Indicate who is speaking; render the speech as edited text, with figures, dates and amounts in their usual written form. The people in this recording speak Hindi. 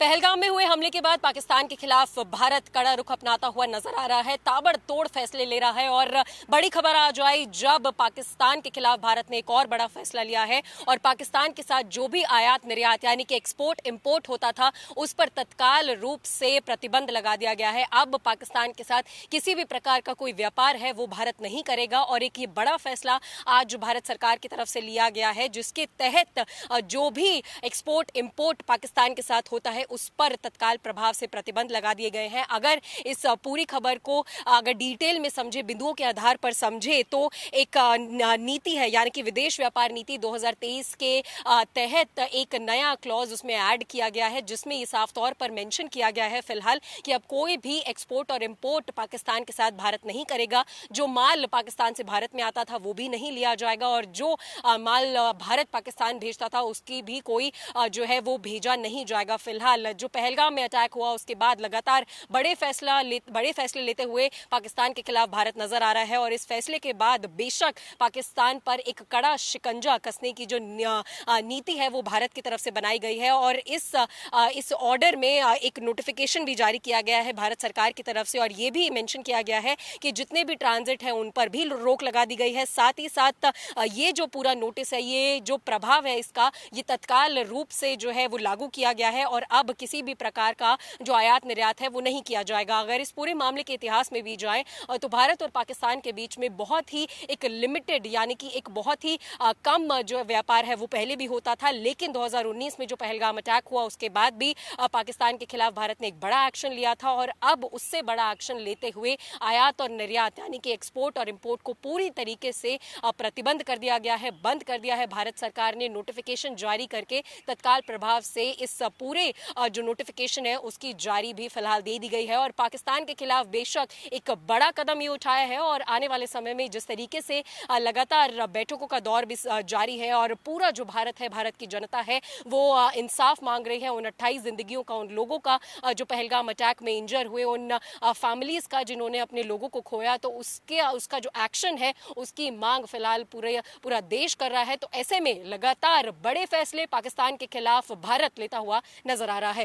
Speaker 1: पहलगाम में हुए हमले के बाद पाकिस्तान के खिलाफ भारत कड़ा रुख अपनाता हुआ नजर आ रहा है, ताबड़तोड़ फैसले ले रहा है। और बड़ी खबर आज आई जब पाकिस्तान के खिलाफ भारत ने एक और बड़ा फैसला लिया है और पाकिस्तान के साथ जो भी आयात निर्यात यानी कि एक्सपोर्ट इंपोर्ट होता था उस पर तत्काल रूप से प्रतिबंध लगा दिया गया है। अब पाकिस्तान के साथ किसी भी प्रकार का कोई व्यापार है वो भारत नहीं करेगा। और एक ये बड़ा फैसला आज भारत सरकार की तरफ से लिया गया है जिसके तहत जो भी एक्सपोर्ट इंपोर्ट पाकिस्तान के साथ होता है उस पर तत्काल प्रभाव से प्रतिबंध लगा दिए गए हैं। अगर इस पूरी खबर को अगर डिटेल में समझे, बिंदुओं के आधार पर समझे, तो एक नीति है यानी कि विदेश व्यापार नीति 2023 के तहत एक नया क्लॉज उसमें ऐड किया गया है जिसमें ये साफ तौर पर मेंशन किया गया है फिलहाल कि अब कोई भी एक्सपोर्ट और इंपोर्ट पाकिस्तान के साथ भारत नहीं करेगा। जो माल पाकिस्तान से भारत में आता था वो भी नहीं लिया जाएगा और जो माल भारत पाकिस्तान भेजता था उसकी भी कोई जो है वो भेजा नहीं जाएगा। फिलहाल जो पहलगाम में अटैक हुआ उसके बाद लगातार बड़े फैसले लेते हुए पाकिस्तान के खिलाफ भारत नजर आ रहा है। और इस फैसले के बाद बेशक पाकिस्तान पर एक कड़ा शिकंजा कसने की जो नीति है वो भारत की तरफ से बनाई गई है। और इस ऑर्डर में एक नोटिफिकेशन भी जारी किया गया है भारत सरकार की तरफ से और ये भी मेंशन किया गया है कि जितने भी ट्रांजिट है उन पर भी रोक लगा दी गई है। साथ ही साथ ये जो पूरा नोटिस है, ये जो प्रभाव है इसका, ये तत्काल रूप से जो है वो लागू किया गया है और अब किसी भी प्रकार का जो आयात निर्यात है वो नहीं किया जाएगा। अगर इस पूरे मामले के इतिहास में भी जाए तो भारत और पाकिस्तान के बीच में बहुत ही एक लिमिटेड यानी कि एक बहुत ही कम जो व्यापार है वो पहले भी होता था। लेकिन 2019 में जो पहलगाम अटैक हुआ उसके बाद भी पाकिस्तान के खिलाफ भारत ने एक बड़ा एक्शन लिया था और अब उससे बड़ा एक्शन लेते हुए आयात और निर्यात यानी कि एक्सपोर्ट और इंपोर्ट को पूरी तरीके से प्रतिबंध कर दिया गया है, बंद कर दिया है। भारत सरकार ने नोटिफिकेशन जारी करके तत्काल प्रभाव से इस पूरे जो नोटिफिकेशन है उसकी जारी भी फिलहाल दे दी गई है। और पाकिस्तान के खिलाफ बेशक एक बड़ा कदम ये उठाया है और आने वाले समय में जिस तरीके से लगातार बैठकों का दौर भी जारी है और पूरा जो भारत है, भारत की जनता है वो इंसाफ मांग रही है उन 28 जिंदगियों का, उन लोगों का जो पहलगाम अटैक में इंजर हुए, उन फैमिलीज का जिन्होंने अपने लोगों को खोया, तो उसका जो एक्शन है उसकी मांग फिलहाल पूरा देश कर रहा है। तो ऐसे में लगातार बड़े फैसले पाकिस्तान के खिलाफ भारत लेता हुआ नजर आ रहा है।